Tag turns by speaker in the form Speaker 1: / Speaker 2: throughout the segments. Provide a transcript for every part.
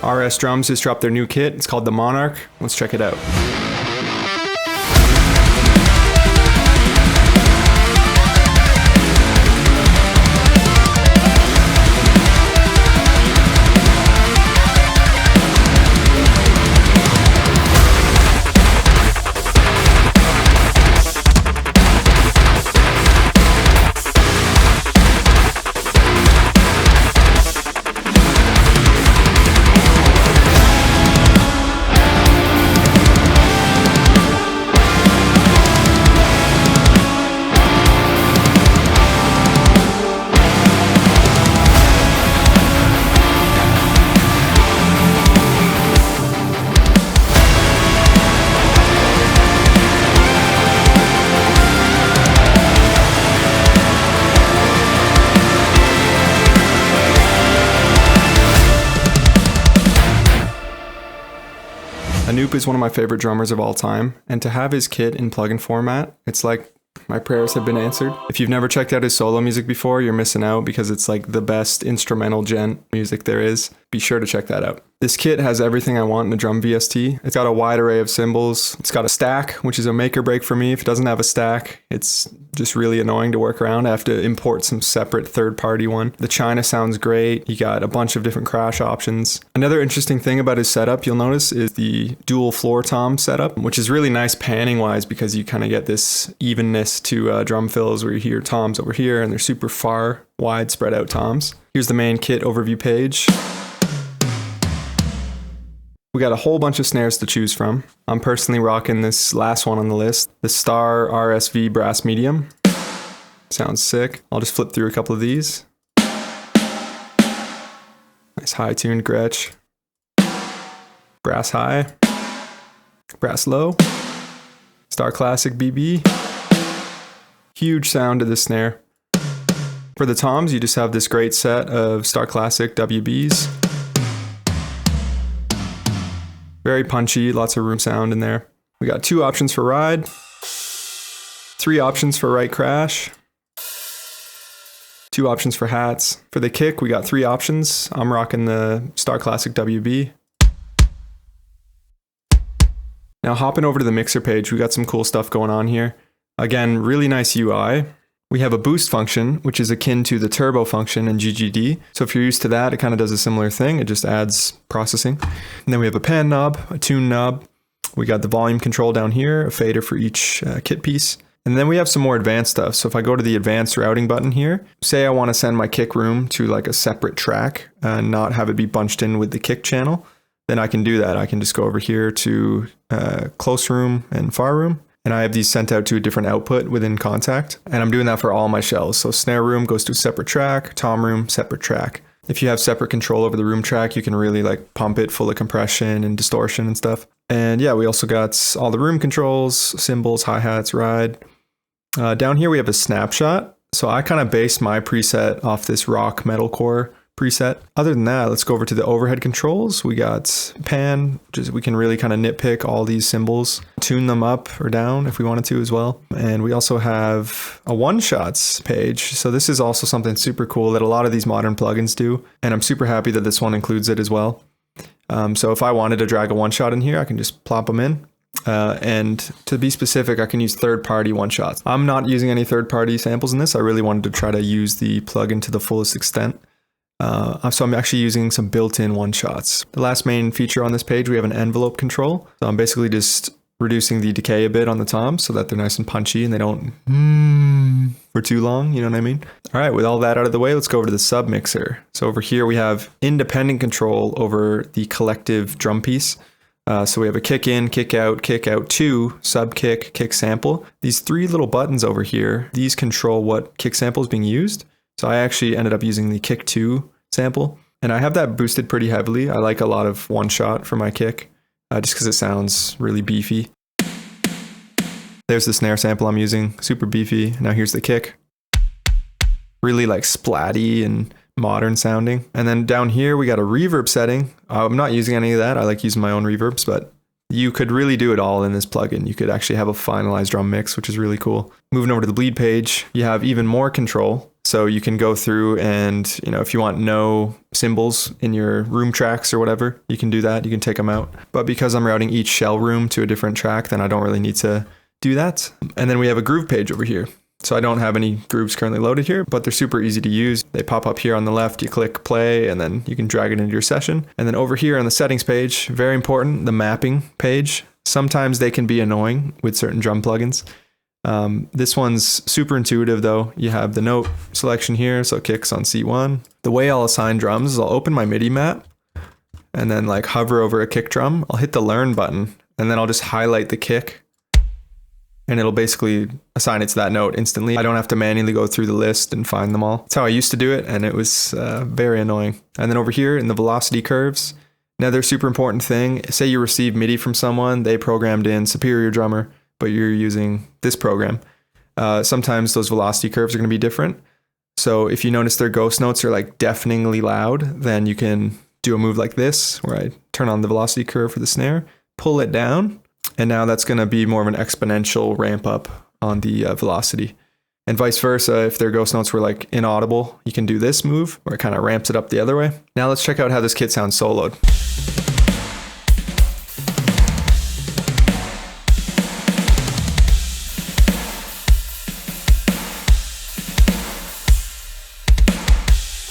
Speaker 1: RS Drums just dropped their new kit. It's called the Monarch. Let's check it out. Anup is one of my favorite drummers of all time, and to have his kit in plugin format, it's like my prayers have been answered. If you've never checked out his solo music before, you're missing out because it's like the best instrumental gent music there is. Be sure to check that out. This kit has everything I want in a drum VST. It's got a wide array of cymbals. It's got a stack, which is a make or break for me. If it doesn't have a stack, it's just really annoying to work around. I have to import some separate third-party one. The China sounds great. You got a bunch of different crash options. Another interesting thing about his setup, you'll notice, is the dual floor tom setup, which is really nice panning-wise because you kind of get this evenness to drum fills where you hear toms over here and they're super far, wide, spread out toms. Here's the main kit overview page. We got a whole bunch of snares to choose from. I'm personally rocking this last one on the list, the Star RSV Brass Medium. Sounds sick. I'll just flip through a couple of these. Nice high-tuned Gretsch. Brass high. Brass low. Star Classic BB. Huge sound to this snare. For the toms, you just have this great set of Star Classic WBs. Very punchy, lots of room sound in there. We got 2 options for ride, 3 options for right crash, 2 options for hats. For the kick, we got 3 options. I'm rocking the Star Classic WB. Now hopping over to the mixer page, we got some cool stuff going on here. Again, really nice UI. We have a boost function, which is akin to the turbo function in GGD. So if you're used to that, it kind of does a similar thing. It just adds processing. And then we have a pan knob, a tune knob. We got the volume control down here, a fader for each kit piece. And then we have some more advanced stuff. So if I go to the advanced routing button here, say I want to send my kick room to like a separate track and not have it be bunched in with the kick channel, then I can do that. I can just go over here to close room and far room. And I have these sent out to a different output within Contact. And I'm doing that for all my shells. So snare room goes to a separate track, tom room, separate track. If you have separate control over the room track, you can really like pump it full of compression and distortion and stuff. And yeah, we also got all the room controls, cymbals, hi-hats, ride. Down here we have a snapshot. So I kind of based my preset off this rock metalcore preset. Other than that, let's go over to the overhead controls. We got pan, which is, we can really kind of nitpick all these cymbals, tune them up or down if we wanted to as well. And we also have a one-shots page. So this is also something super cool that a lot of these modern plugins do. And I'm super happy that this one includes it as well. So if I wanted to drag a one-shot in here, I can just plop them in. And to be specific, I can use third-party one-shots. I'm not using any third-party samples in this. I really wanted to try to use the plugin to the fullest extent. So I'm actually using some built-in one-shots. The last main feature on this page, we have an envelope control. So I'm basically just reducing the decay a bit on the toms so that they're nice and punchy and they don't for too long, you know what I mean? All right, with all that out of the way, let's go over to the sub mixer. So over here we have independent control over the collective drum piece. So we have a kick in, kick out 2, sub kick, kick sample. These 3 little buttons over here, these control what kick sample is being used. So I actually ended up using the kick 2 sample, and I have that boosted pretty heavily. I like a lot of one shot for my kick, just because it sounds really beefy. There's the snare sample I'm using, super beefy. Now here's the kick. Really like splatty and modern sounding. And then down here we got a reverb setting. I'm not using any of that. I like using my own reverbs, but you could really do it all in this plugin. You could actually have a finalized drum mix, which is really cool. Moving over to the bleed page, you have even more control. So you can go through and, if you want no cymbals in your room tracks or whatever, you can do that. You can take them out. But because I'm routing each shell room to a different track, then I don't really need to do that. And then we have a groove page over here. So I don't have any grooves currently loaded here, but they're super easy to use. They pop up here on the left, you click play, and then you can drag it into your session. And then over here on the settings page, very important, the mapping page. Sometimes they can be annoying with certain drum plugins. This one's super intuitive though. You have the note selection here, so kicks on C1. The way I'll assign drums is I'll open my MIDI map and then like hover over a kick drum. I'll hit the learn button and then I'll just highlight the kick. And it'll basically assign it to that note instantly. I don't have to manually go through the list and find them all. That's how I used to do it, and it was very annoying. And then over here in the velocity curves, another super important thing. Say you receive MIDI from someone, they programmed in Superior Drummer, but you're using this program. Sometimes those velocity curves are going to be different. So if you notice their ghost notes are like deafeningly loud, then you can do a move like this, where I turn on the velocity curve for the snare, pull it down, and now that's going to be more of an exponential ramp up on the velocity. And vice versa, if their ghost notes were like inaudible, you can do this move where it kind of ramps it up the other way. Now let's check out how this kit sounds soloed.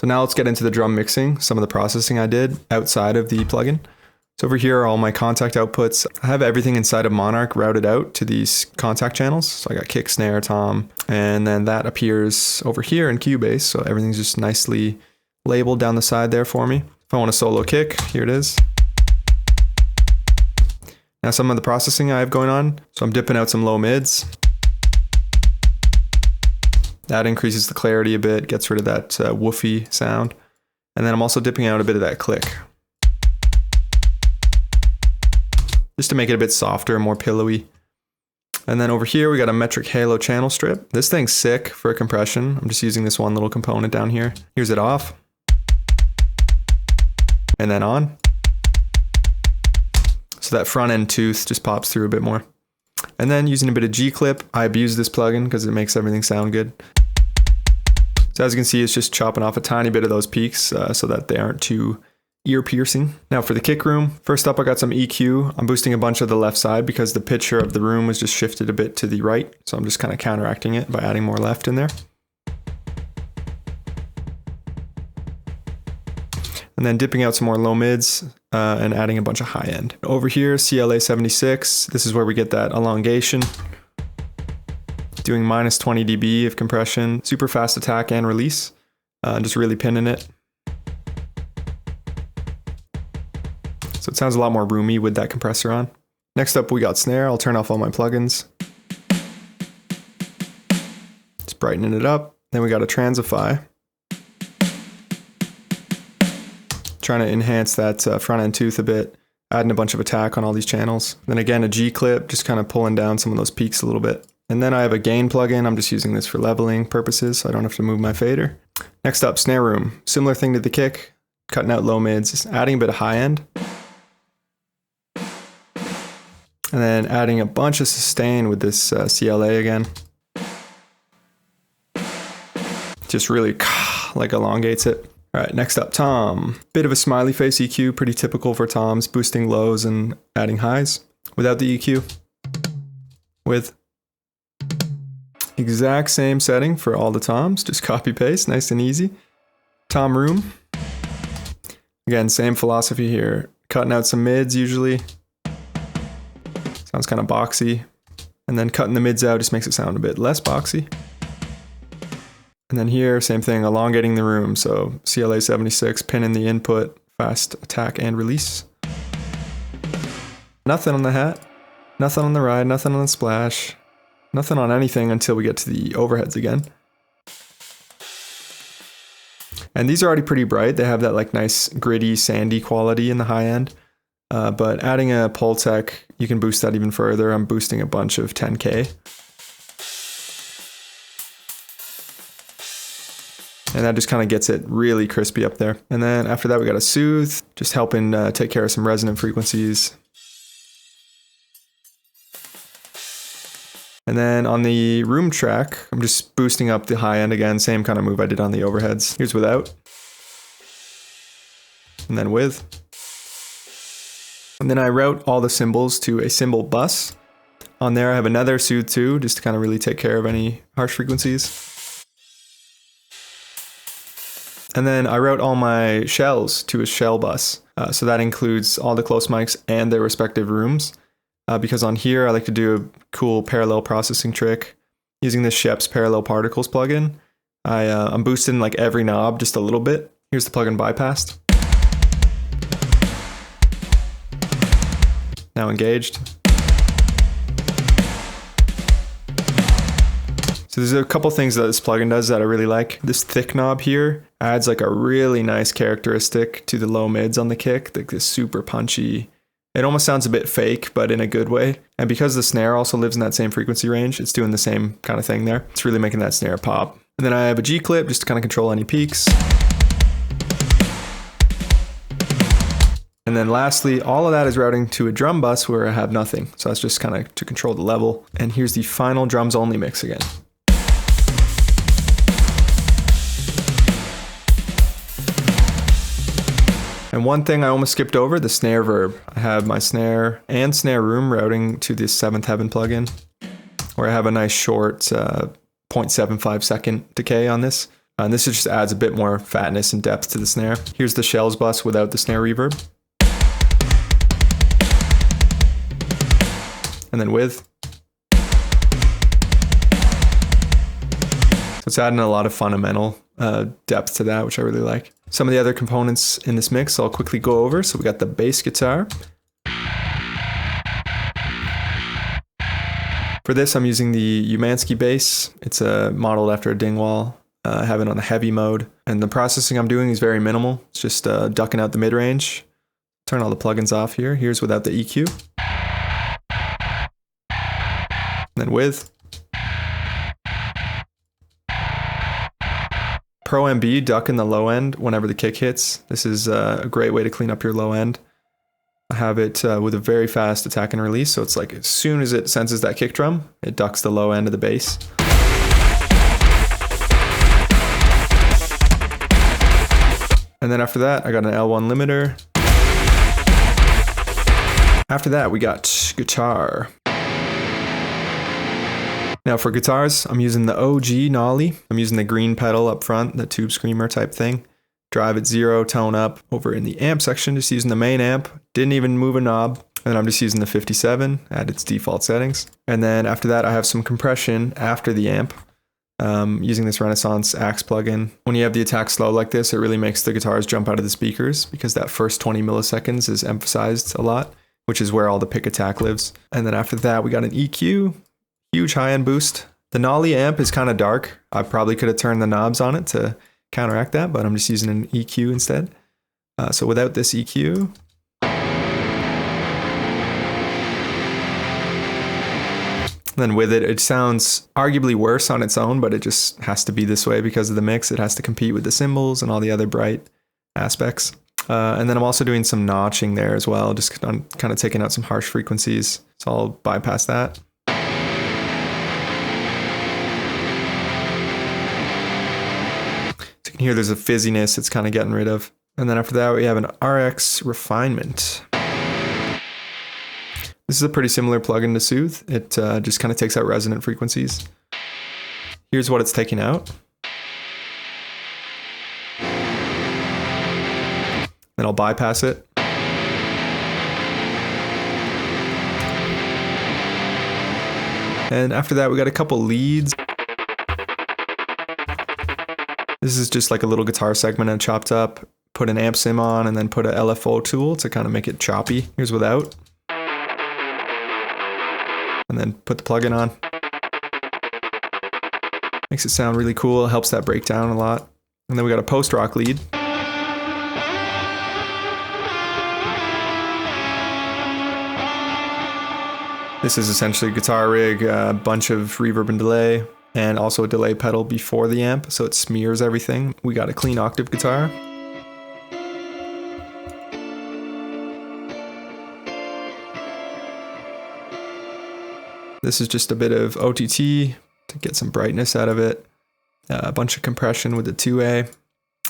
Speaker 1: So now let's get into the drum mixing, some of the processing I did outside of the plugin. So over here are all my contact outputs. I have everything inside of Monarch routed out to these contact channels. So I got kick, snare, tom, and then that appears over here in Cubase. So everything's just nicely labeled down the side there for me. If I want a solo kick, here it is. Now some of the processing I have going on. So I'm dipping out some low mids. That increases the clarity a bit, gets rid of that woofy sound. And then I'm also dipping out a bit of that click, just to make it a bit softer and more pillowy. And then over here, we got a metric halo channel strip. This thing's sick for compression. I'm just using this one little component down here. Here's it off. And then on. So that front end tooth just pops through a bit more. And then using a bit of G-clip, I abuse this plugin because it makes everything sound good. So as you can see, it's just chopping off a tiny bit of those peaks so that they aren't too ear piercing. Now for the kick room, first up I got some EQ. I'm boosting a bunch of the left side because the picture of the room was just shifted a bit to the right. So I'm just kind of counteracting it by adding more left in there. And then dipping out some more low mids and adding a bunch of high end. Over here, CLA 76, this is where we get that elongation. Doing minus 20 dB of compression, super fast attack and release. Just really pinning it. So it sounds a lot more roomy with that compressor on. Next up, we got snare. I'll turn off all my plugins. Just brightening it up. Then we got a transify. Trying to enhance that front end tooth a bit, adding a bunch of attack on all these channels. Then again, a G clip, just kind of pulling down some of those peaks a little bit. And then I have a gain plugin. I'm just using this for leveling purposes, so I don't have to move my fader. Next up, snare room. Similar thing to the kick, cutting out low mids, just adding a bit of high end. And then adding a bunch of sustain with this CLA again. Just really like elongates it. All right, next up, tom. Bit of a smiley face EQ, pretty typical for toms, boosting lows and adding highs. Without the EQ. With exact same setting for all the toms, just copy paste, nice and easy. Tom room. Again, same philosophy here. Cutting out some mids usually. Sounds kind of boxy. And then cutting the mids out just makes it sound a bit less boxy. And then here, same thing, elongating the room. So CLA 76, pinning the input, fast attack and release. Nothing on the hat, nothing on the ride, nothing on the splash, nothing on anything until we get to the overheads again. And these are already pretty bright. They have that like nice gritty, sandy quality in the high end. But adding a Pultec, you can boost that even further. I'm boosting a bunch of 10K. And that just kind of gets it really crispy up there. And then after that, we got a soothe, just helping take care of some resonant frequencies. And then on the room track, I'm just boosting up the high end again, same kind of move I did on the overheads. Here's without. And then with. And then I route all the cymbals to a cymbal bus. On there I have another Soothe 2, just to kind of really take care of any harsh frequencies. And then I route all my shells to a shell bus. So that includes all the close mics and their respective rooms. Because on here I like to do a cool parallel processing trick using this Shep's Parallel Particles plugin. I'm boosting like every knob just a little bit. Here's the plugin bypassed. Now engaged. So there's a couple things that this plugin does that I really like. This thick knob here adds like a really nice characteristic to the low mids on the kick, like this super punchy. It almost sounds a bit fake, but in a good way. And because the snare also lives in that same frequency range, it's doing the same kind of thing there. It's really making that snare pop. And then I have a G clip just to kind of control any peaks. And then lastly, all of that is routing to a drum bus where I have nothing. So that's just kind of to control the level. And here's the final drums only mix again. And one thing I almost skipped over, the snare verb. I have my snare and snare room routing to the 7th Heaven plugin, where I have a nice short 0.75 second decay on this. And this just adds a bit more fatness and depth to the snare. Here's the shells bus without the snare reverb. And then with. So it's adding a lot of fundamental depth to that, which I really like. Some of the other components in this mix I'll quickly go over. So we got the bass guitar. For this I'm using the Umansky bass. It's modeled after a Dingwall. I have it on the heavy mode. And the processing I'm doing is very minimal. It's just ducking out the mid-range. Turn all the plugins off here. Here's without the EQ. And then with. Pro MB, duck in the low end whenever the kick hits. This is a great way to clean up your low end. I have it with a very fast attack and release, so it's like as soon as it senses that kick drum, it ducks the low end of the bass. And then after that, I got an L1 limiter. After that, we got guitar. Now for guitars, I'm using the OG Nolly. I'm using the green pedal up front, the tube screamer type thing. Drive at 0, tone up. Over in the amp section, just using the main amp. Didn't even move a knob. And then I'm just using the 57 at its default settings. And then after that, I have some compression after the amp. Using this Renaissance Axe plugin. When you have the attack slow like this, it really makes the guitars jump out of the speakers because that first 20 milliseconds is emphasized a lot, which is where all the pick attack lives. And then after that, we got an EQ. Huge high-end boost. The Nolly amp is kind of dark. I probably could have turned the knobs on it to counteract that, but I'm just using an EQ instead. So without this EQ. Then with it, it sounds arguably worse on its own, but it just has to be this way because of the mix. It has to compete with the cymbals and all the other bright aspects. And then I'm also doing some notching there as well, just I'm kind of taking out some harsh frequencies. So I'll bypass that. So you can hear there's a fizziness it's kind of getting rid of. And then after that, we have an RX refinement. This is a pretty similar plugin to Soothe. It just kind of takes out resonant frequencies. Here's what it's taking out. Then I'll bypass it. And after that, we got a couple leads. This is just like a little guitar segment I chopped up, put an amp sim on, and then put a LFO tool to kind of make it choppy. Here's without. And then put the plugin on. Makes it sound really cool, helps that break down a lot. And then we got a post-rock lead. This is essentially a guitar rig, a bunch of reverb and delay, and also a delay pedal before the amp, so it smears everything. We got a clean octave guitar. This is just a bit of OTT to get some brightness out of it. A bunch of compression with the 2A,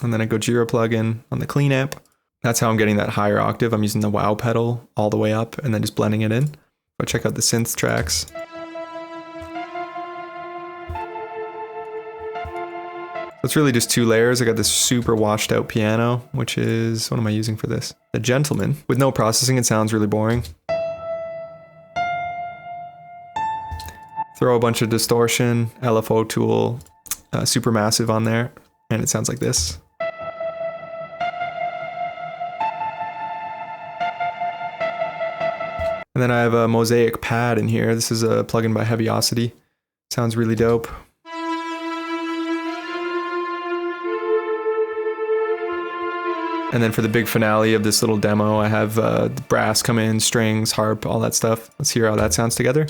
Speaker 1: and then a Gojira plugin on the clean amp. That's how I'm getting that higher octave. I'm using the wow pedal all the way up and then just blending it in. Go check out the synth tracks. It's really just 2 layers. I got this super washed out piano, which is, what am I using for this? The Gentleman. With no processing, it sounds really boring. Throw a bunch of distortion, LFO tool, Supermassive on there, and it sounds like this. And then I have a Mosaic pad in here. This is a plugin by Heaviosity. Sounds really dope. And then for the big finale of this little demo, I have the brass come in, strings, harp, all that stuff. Let's hear how that sounds together.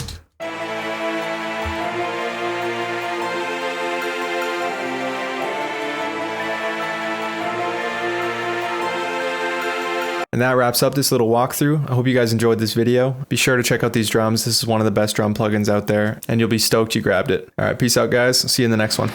Speaker 1: And that wraps up this little walkthrough. I hope you guys enjoyed this video. Be sure to check out these drums. This is one of the best drum plugins out there, and you'll be stoked you grabbed it. All right, peace out, guys. I'll see you in the next one.